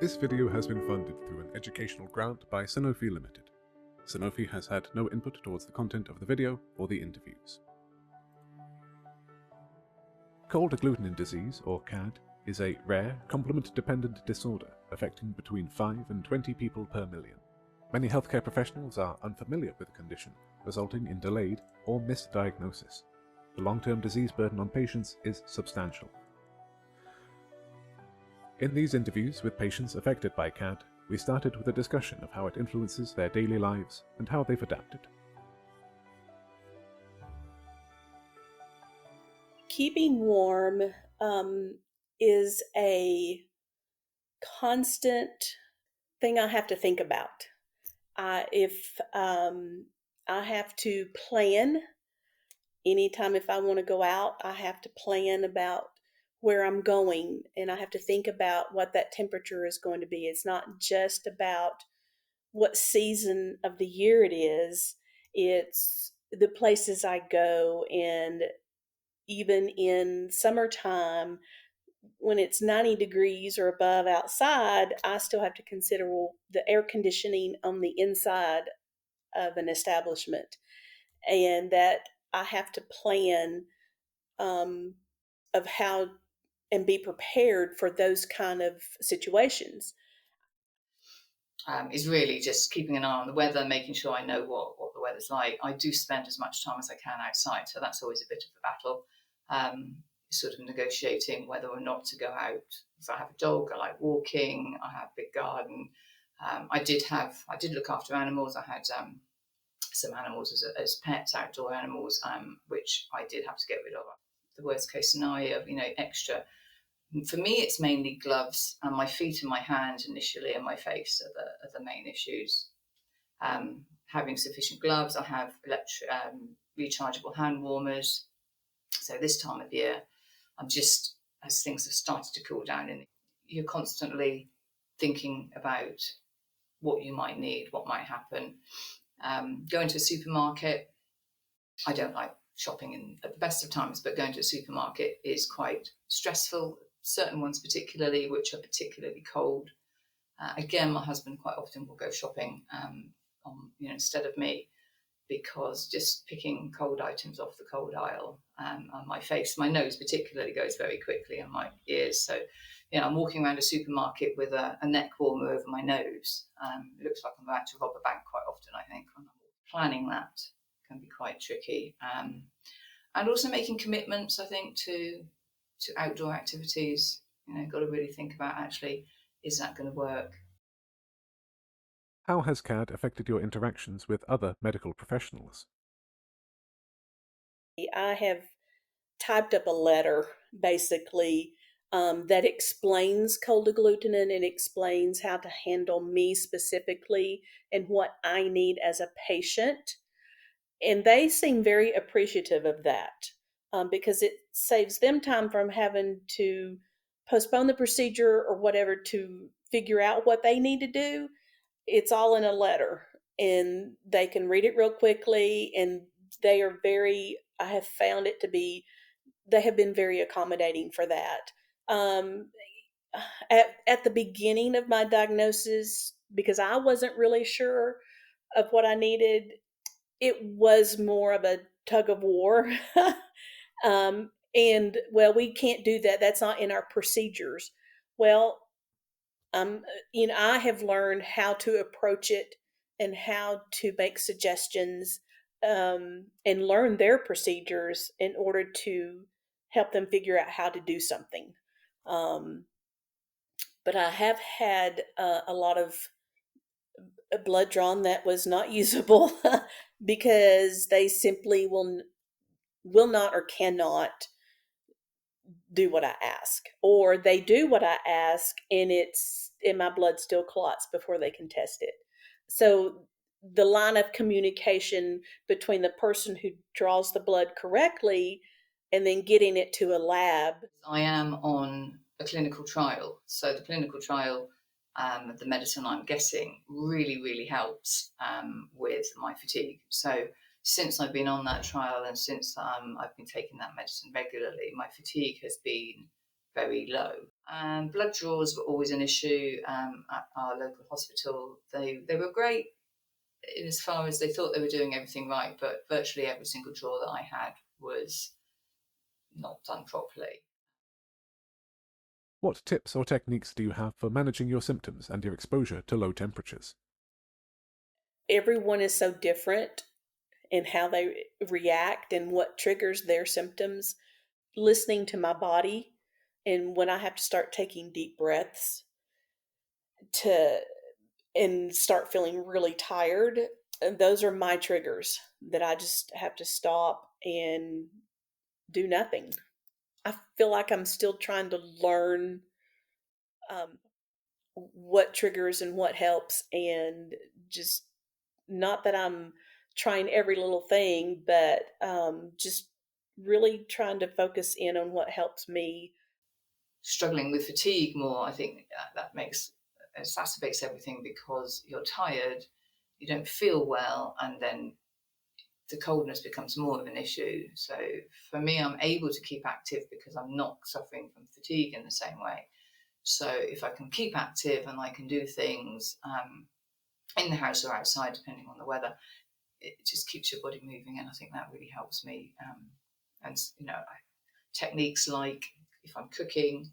This video has been funded through an educational grant by Sanofi Limited. Sanofi has had no input towards the content of the video or the interviews. Cold agglutinin disease, or CAD, is a rare, complement-dependent disorder affecting between 5 and 20 people per million. Many healthcare professionals are unfamiliar with the condition, resulting in delayed or misdiagnosis. The long-term disease burden on patients is substantial. In these interviews with patients affected by CAD, we started with a discussion of how it influences their daily lives and how they've adapted. Keeping warm is a constant thing I have to think about. If I have to plan, anytime if I want to go out, I have to plan about where I'm going, and I have to think about what that temperature is going to be. It's not just about what season of the year it is, it's the places I go. And even in summertime, when it's 90 degrees or above outside, I still have to consider the air conditioning on the inside of an establishment, and that I have to plan of how and be prepared for those kind of situations. Is really just keeping an eye on the weather, making sure I know what the weather's like. I do spend as much time as I can outside, so that's always a bit of a battle. Sort of negotiating whether or not to go out. If I have a dog, I like walking. I have a big garden. I did look after animals. I had some animals as pets, outdoor animals, which I did have to get rid of. The worst case scenario, extra. For me, it's mainly gloves, and my feet and my hands initially, and my face are the main issues. Having sufficient gloves, I have rechargeable hand warmers. So this time of year, I'm just, as things have started to cool down, and you're constantly thinking about what you might need, what might happen. Going to a supermarket, I don't like shopping at the best of times, but going to a supermarket is quite stressful. Certain ones particularly, which are particularly cold. Again, my husband quite often will go shopping instead of me, because just picking cold items off the cold aisle on my face, my nose particularly goes very quickly, and my ears. So, I'm walking around a supermarket with a neck warmer over my nose. It looks like I'm about to rob a bank quite often, I think. When I'm planning that can be quite tricky. And also making commitments, I think, to outdoor activities. Got to really think about, actually, is that going to work? How has CAD affected your interactions with other medical professionals? I have typed up a letter, basically, that explains cold agglutinin and explains how to handle me specifically and what I need as a patient. And they seem very appreciative of that, because it saves them time from having to postpone the procedure or whatever to figure out what they need to do. It's all in a letter, and they can read it real quickly, and they are I have found it to be, they have been very accommodating for that. At the beginning of my diagnosis, because I wasn't really sure of what I needed, it was more of a tug of war. And well, we can't do that. That's not in our procedures. Well, I have learned how to approach it and how to make suggestions, and learn their procedures in order to help them figure out how to do something. But I have had a lot of blood drawn that was not usable because they simply will not or cannot do what I ask, or they do what I ask and my blood still clots before they can test it. So the line of communication between the person who draws the blood correctly and then getting it to a lab. I am on a clinical trial, so the clinical trial, the medicine I'm getting really, really helps with my fatigue. So since I've been on that trial, and since I've been taking that medicine regularly, my fatigue has been very low. Blood draws were always an issue at our local hospital. They were great in as far as they thought they were doing everything right, but virtually every single draw that I had was not done properly. What tips or techniques do you have for managing your symptoms and your exposure to low temperatures? Everyone is so different in how they react and what triggers their symptoms. Listening to my body, and when I have to start taking deep breaths to and start feeling really tired, those are my triggers that I just have to stop and do nothing. I feel like I'm still trying to learn um, what triggers and what helps, and just not that I'm trying every little thing, but just really trying to focus in on what helps me. Struggling with fatigue more, I think that exacerbates everything because you're tired, you don't feel well, and then the coldness becomes more of an issue. So for me, I'm able to keep active because I'm not suffering from fatigue in the same way. So if I can keep active and I can do things in the house or outside, depending on the weather, it just keeps your body moving, and I think that really helps me. And techniques like if I'm cooking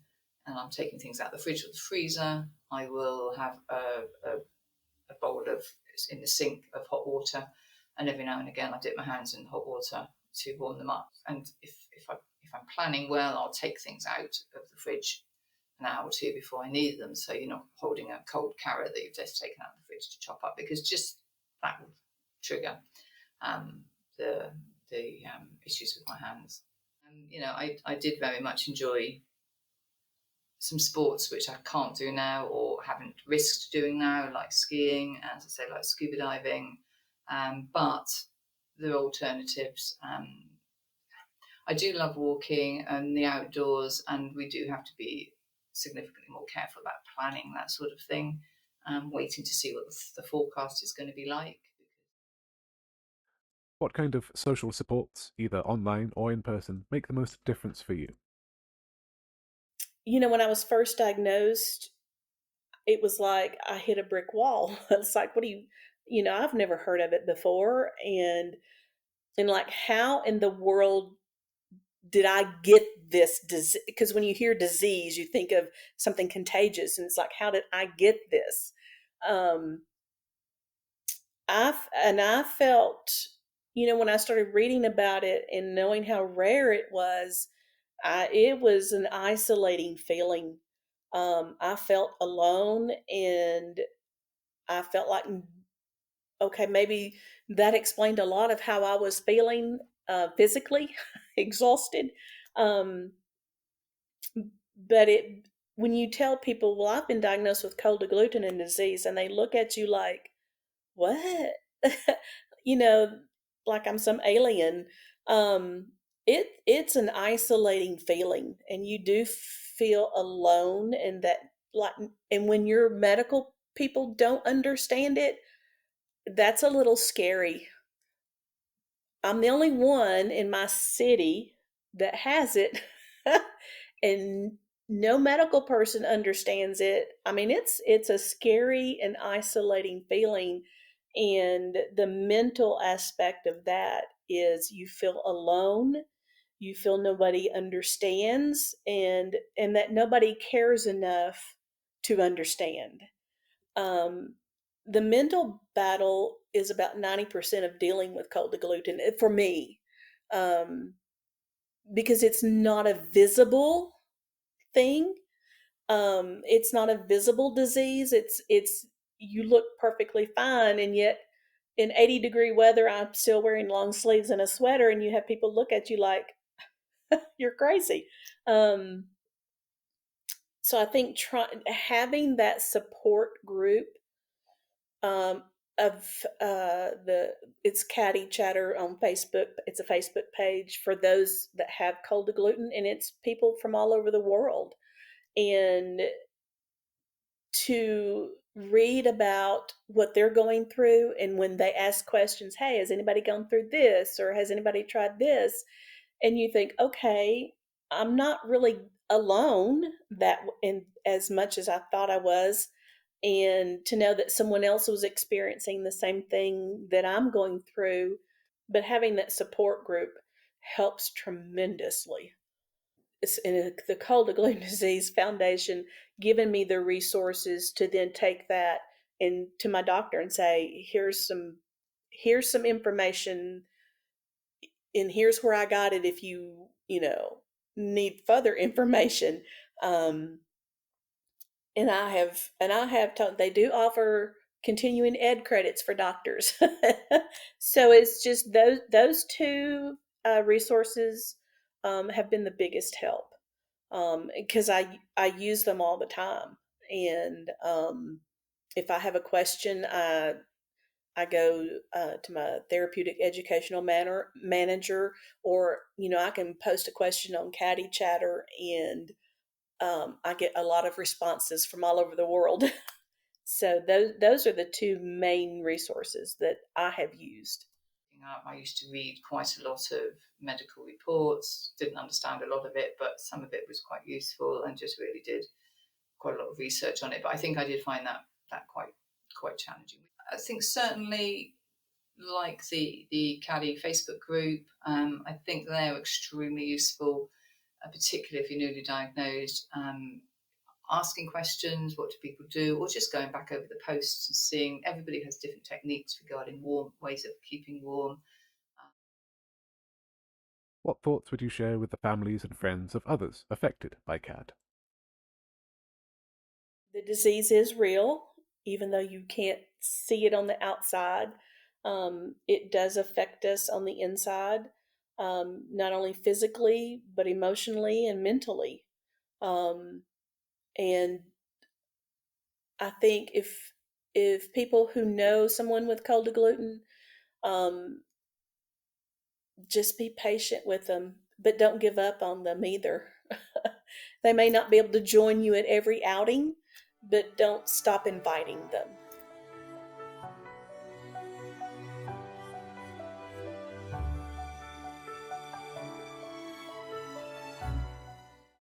and I'm taking things out of the fridge or the freezer, I will have a bowl of in the sink of hot water, and every now and again I dip my hands in the hot water to warm them up. And if I'm planning well, I'll take things out of the fridge an hour or two before I need them, so you're not holding a cold carrot that you've just taken out of the fridge to chop up, because just that will trigger the issues with my hands. I did very much enjoy some sports which I can't do now or haven't risked doing now, like skiing, as I say, like scuba diving. But there are alternatives. I do love walking and the outdoors, and we do have to be significantly more careful about planning that sort of thing, waiting to see what the forecast is going to be like. What kind of social supports, either online or in person, make the most difference for you? When I was first diagnosed, it was like I hit a brick wall. It's like, what do I've never heard of it before. And like, how in the world did I get this disease? Because when you hear disease, you think of something contagious, and it's like, how did I get this? Um, I felt, when I started reading about it and knowing how rare it was, it was an isolating feeling. I felt alone, and I felt like, okay, maybe that explained a lot of how I was feeling physically exhausted. Um, but when you tell people, well, I've been diagnosed with cold agglutinin disease, and they look at you like, what? you know, like I'm some alien. Um, it's an isolating feeling, and you do feel alone, and that, like, and when your medical people don't understand it, that's a little scary. I'm the only one in my city that has it, and no medical person understands it. I mean, it's a scary and isolating feeling, and the mental aspect of that is you feel alone, you feel nobody understands, and that nobody cares enough to understand. Um, the mental battle is about 90% of dealing with cold agglutinin for me, um, because it's not a visible thing. It's not a visible disease. It's you look perfectly fine, and yet in 80-degree weather, I'm still wearing long sleeves and a sweater, and you have people look at you like you're crazy. Um, so I think having that support group, um, of the it's Caddy Chatter on Facebook. It's a Facebook page for those that have cold agglutinin, and it's people from all over the world. And to read about what they're going through, and when they ask questions, hey, has anybody gone through this, or has anybody tried this? And you think, okay, I'm not really alone that in as much as I thought I was, and to know that someone else was experiencing the same thing that I'm going through, but having that support group helps tremendously. It's in the Cold Agglutinin Disease Foundation given me the resources to then take that and to my doctor and say, here's some information, and here's where I got it if need further information. Um, and I have told they do offer continuing ed credits for doctors. So it's just those two resources have been the biggest help, because I use them all the time. And if I have a question, I go to my therapeutic educational manager, or I can post a question on Caddy Chatter, and I get a lot of responses from all over the world. So those are the two main resources that I have used. I used to read quite a lot of medical reports, didn't understand a lot of it, but some of it was quite useful, and just really did quite a lot of research on it. But I think I did find that quite challenging. I think certainly like the Caddy Facebook group, I think they're extremely useful, particularly if you're newly diagnosed. Asking questions, what do people do, or just going back over the posts and seeing everybody has different techniques regarding warm ways of keeping warm. What thoughts would you share with the families and friends of others affected by CAD? The disease is real, even though you can't see it on the outside. It does affect us on the inside, not only physically, but emotionally and mentally. And I think if people who know someone with cold agglutinin, um, just be patient with them, but don't give up on them either. They may not be able to join you at every outing, but don't stop inviting them.